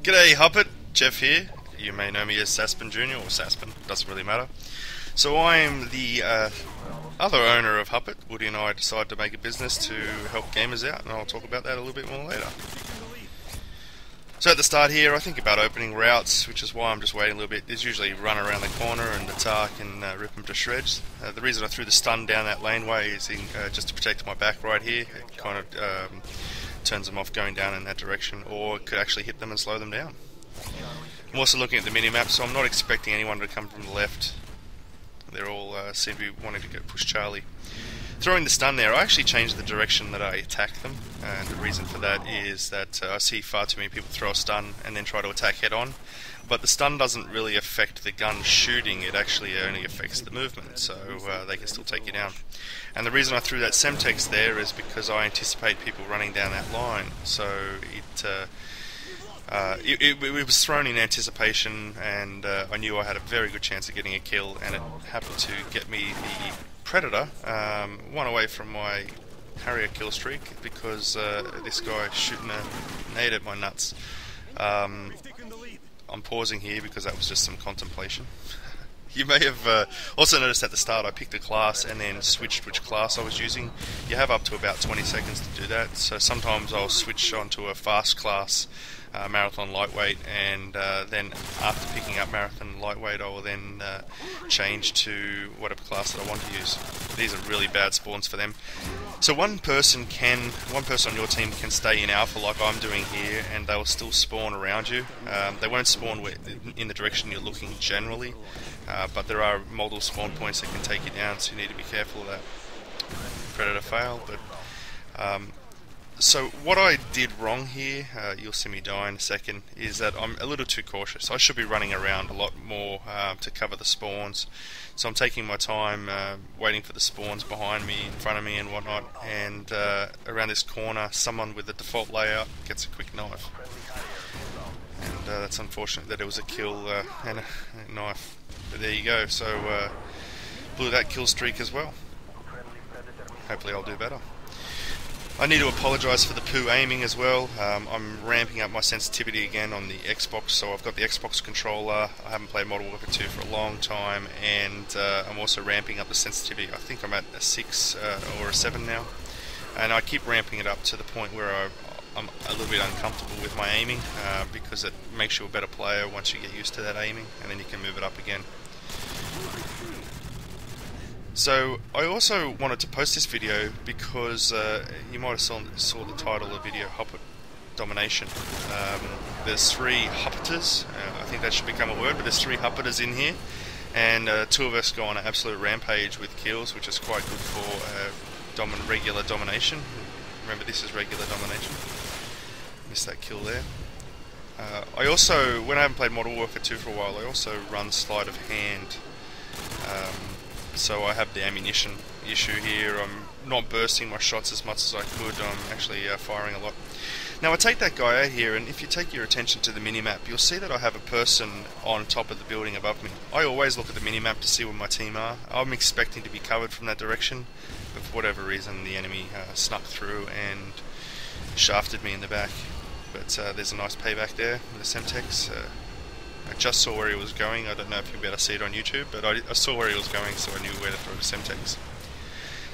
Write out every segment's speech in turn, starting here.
G'day Hupit, Jeff here. You may know me as SasbenJr or Sasben, doesn't really matter. So I'm the other owner of Hupit. Woody and I decided to make a business to help gamers out, and I'll talk about that a little bit more later. So at the start here, I think about opening routes, which is why I'm just waiting a little bit. There's usually a run around the corner and the tar can rip them to shreds. The reason I threw the stun down that laneway is just to protect my back right here. It kind of turns them off going down in that direction, or it could actually hit them and slow them down. I'm also looking at the mini-map, so I'm not expecting anyone to come from the left. They're all seem to be wanting to go push Charlie. Throwing the stun there, I actually changed the direction that I attack them, and the reason for that is that I see far too many people throw a stun and then try to attack head on, but the stun doesn't really affect the gun shooting, it actually only affects the movement, so they can still take you down. And the reason I threw that Semtex there is because I anticipate people running down that line, so it was thrown in anticipation, and I knew I had a very good chance of getting a kill, and it happened to get me the Predator, one away from my Harrier kill streak, because this guy shooting a nade at my nuts. I'm pausing here because that was just some contemplation. You may have also noticed at the start I picked a class and then switched which class I was using. You have up to about 20 seconds to do that, so sometimes I'll switch onto a fast class, Marathon Lightweight, and then after picking up Marathon Lightweight I will then change to whatever class that I want to use. These are really bad spawns for them. So one person on your team can stay in alpha like I'm doing here, and they'll still spawn around you. They won't spawn in the direction you're looking generally, but there are multiple spawn points that can take you down, so you need to be careful of that. Predator failed, but so what I did wrong here, you'll see me die in a second, is that I'm a little too cautious. I should be running around a lot more to cover the spawns. So I'm taking my time waiting for the spawns behind me, in front of me and whatnot, and around this corner someone with the default layout gets a quick knife. And that's unfortunate that it was a kill and a knife. But there you go, so blew that kill streak as well. Hopefully I'll do better. I need to apologise for the poo aiming as well. I'm ramping up my sensitivity again on the Xbox, so I've got the Xbox controller. I haven't played Modern Warfare 2 for a long time, and I'm also ramping up the sensitivity. I think I'm at a 6 or a 7 now, and I keep ramping it up to the point where I'm a little bit uncomfortable with my aiming, because it makes you a better player once you get used to that aiming, and then you can move it up again. So I also wanted to post this video because you might have saw the title of the video, Hupit Domination. There's 3 Hupiters, I think that should become a word, but there's 3 Hupiters in here, and 2 of us go on an absolute rampage with kills, which is quite good for regular domination. Remember, this is regular domination. Missed that kill there. I also, when I haven't played Modern Warfare 2 for a while, I also run sleight of hand. So I have the ammunition issue here. I'm not bursting my shots as much as I could. I'm actually firing a lot. Now I take that guy out here, and if you take your attention to the minimap, you'll see that I have a person on top of the building above me. I always look at the minimap to see where my team are. I'm expecting to be covered from that direction, but for whatever reason the enemy snuck through and shafted me in the back. But there's a nice payback there with the Semtex. I just saw where he was going. I don't know if you'll be able to see it on YouTube, but I saw where he was going, so I knew where to throw the Semtex.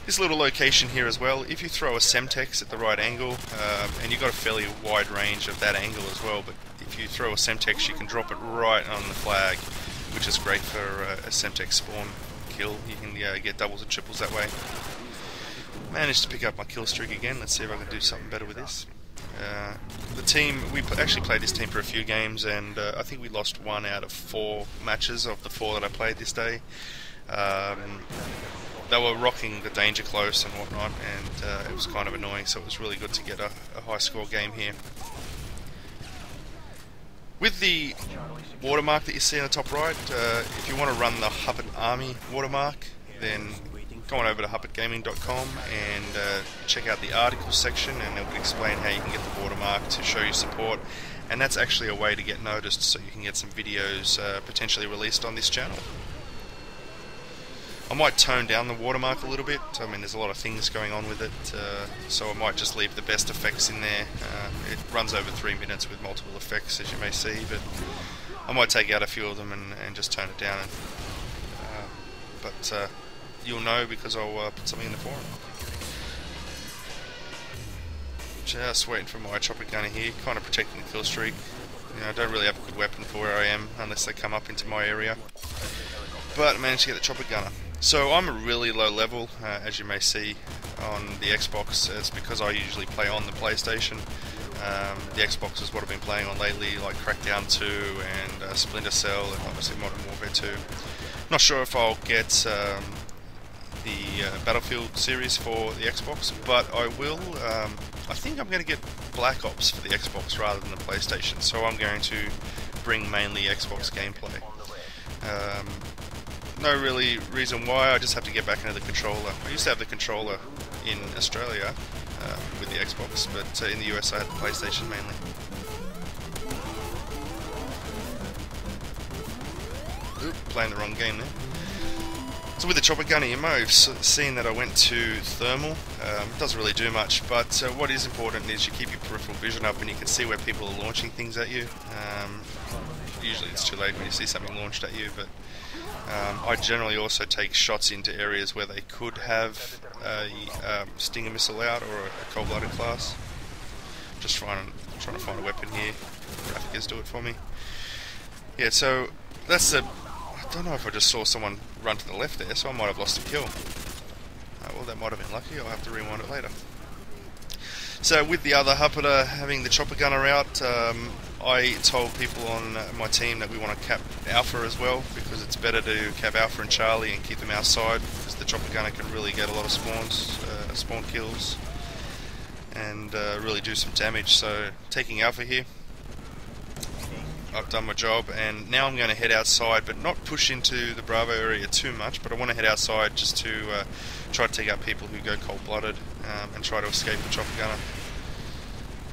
This little location here as well, if you throw a Semtex at the right angle, and you've got a fairly wide range of that angle as well, but if you throw a Semtex you can drop it right on the flag, which is great for a Semtex spawn kill. You can get doubles and triples that way. Managed to pick up my kill streak again. Let's see if I can do something better with this. The team, we actually played this team for a few games, and I think we lost 1 out of 4 matches of the 4 that I played this day. They were rocking the danger close and whatnot, and it was kind of annoying, so it was really good to get a high score game here. With the watermark that you see on the top right, if you want to run the Hupit Army watermark, then go on over to hupitgaming.com and check out the articles section, and it will explain how you can get the watermark to show you support, and that's actually a way to get noticed, so you can get some videos potentially released on this channel. I might tone down the watermark a little bit. I mean, there's a lot of things going on with it, so I might just leave the best effects in there. It runs over 3 minutes with multiple effects, as you may see, but I might take out a few of them and just tone it down. But you'll know because I'll put something in the forum. Just waiting for my chopper gunner here, kind of protecting the kill streak. You know, I don't really have a good weapon for where I am unless they come up into my area. But I managed to get the chopper gunner. So I'm a really low level, as you may see on the Xbox. It's because I usually play on the PlayStation. The Xbox is what I've been playing on lately, like Crackdown 2 and Splinter Cell and obviously Modern Warfare 2. Not sure if I'll get the Battlefield series for the Xbox, but I will. I think I'm going to get Black Ops for the Xbox rather than the PlayStation, so I'm going to bring mainly Xbox gameplay. No really reason why, I just have to get back into the controller. I used to have the controller in Australia with the Xbox, but in the US I had the PlayStation mainly. Oop, playing the wrong game there. So with the chopper gunner, you may have seen that I went to thermal. It doesn't really do much, but what is important is you keep your peripheral vision up and you can see where people are launching things at you. Usually it's too late when you see something launched at you, but I generally also take shots into areas where they could have a Stinger missile out or a cold-blooded class. Just trying to find a weapon here. Graphics do it for me. Yeah, so that's the. I don't know if I just saw someone run to the left there, so I might have lost a kill. Well, that might have been lucky. I'll have to rewind it later. So with the other Hupiter having the chopper gunner out, I told people on my team that we want to cap Alpha as well, because it's better to cap Alpha and Charlie and keep them outside, because the chopper gunner can really get a lot of spawn kills, and really do some damage. So taking Alpha here, I've done my job, and now I'm going to head outside, but not push into the Bravo area too much, but I want to head outside just to try to take out people who go cold-blooded and try to escape the chopper gunner.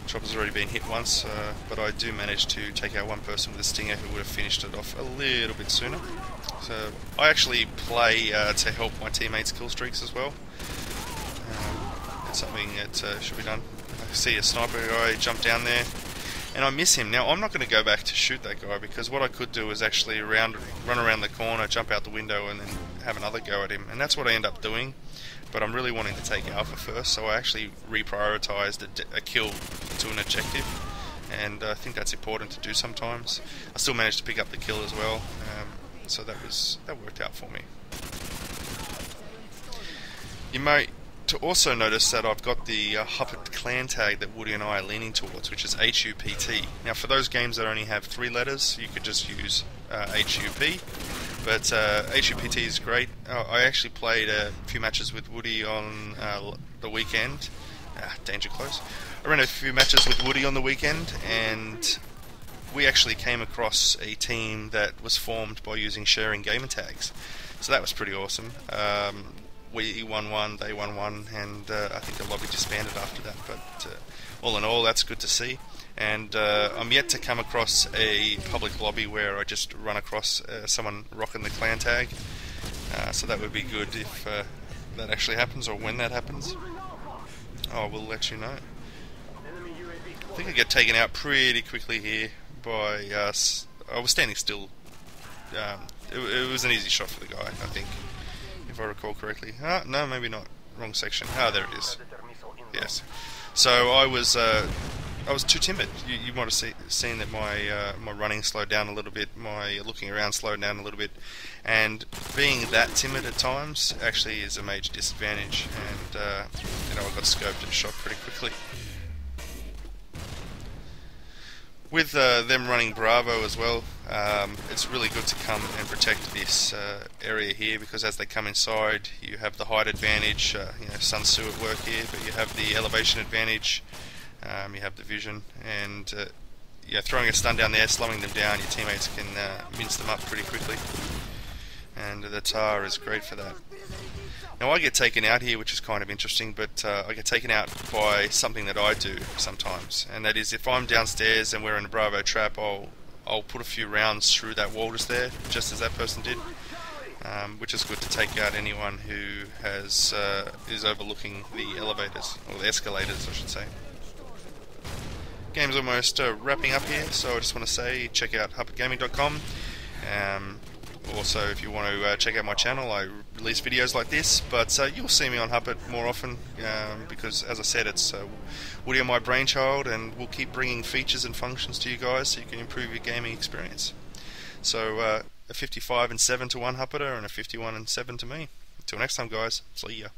Chopper's already been hit once, but I do manage to take out one person with a Stinger who would have finished it off a little bit sooner. So I actually play to help my teammates kill streaks as well. It's something that should be done. I see a sniper guy jump down there, and I miss him. Now I'm not going to go back to shoot that guy, because what I could do is actually run around the corner, jump out the window, and then have another go at him, and that's what I end up doing. But I'm really wanting to take Alpha first, so I actually reprioritized a kill to an objective, and I think that's important to do sometimes. I still managed to pick up the kill as well, so that worked out for me. You might also notice that I've got the Hupit clan tag that Woody and I are leaning towards, which is HUPT. Now for those games that only have 3 letters, you could just use HUP, but HUPT is great. I actually played a few matches with Woody on the weekend. Danger close. I ran a few matches with Woody on the weekend, and we actually came across a team that was formed by using sharing gamer tags. So that was pretty awesome. We won one, they won one, and I think the lobby disbanded after that, but all in all, that's good to see. And I'm yet to come across a public lobby where I just run across someone rocking the clan tag, so that would be good if that actually happens, or when that happens. I will let you know. I think I get taken out pretty quickly here by us. I was standing still. It was an easy shot for the guy, I think, if I recall correctly. No, maybe not. Wrong section. There it is. Yes. So I was too timid. You might have seen that my running slowed down a little bit, my looking around slowed down a little bit, and being that timid at times actually is a major disadvantage. And I got scoped and shot pretty quickly. With them running Bravo as well, it's really good to come and protect this area here, because as they come inside, you have the height advantage. Sun Tzu at work here, but you have the elevation advantage. You have the vision, and throwing a stun down there, slowing them down, your teammates can mince them up pretty quickly, and the tar is great for that. Now I get taken out here, which is kind of interesting, but I get taken out by something that I do sometimes, and that is if I'm downstairs and we're in a Bravo trap, I'll put a few rounds through that wall just there, just as that person did, which is good to take out anyone who has is overlooking the elevators, or the escalators I should say. Game's almost wrapping up here, so I just want to say check out hupitgaming.com. Also, if you want to check out my channel, I release videos like this, but you'll see me on Hupit more often because, as I said, it's Woody my brainchild, and we'll keep bringing features and functions to you guys so you can improve your gaming experience. So, a 55 and 7 to one Hupiter, and a 51 and 7 to me. Until next time, guys. See ya.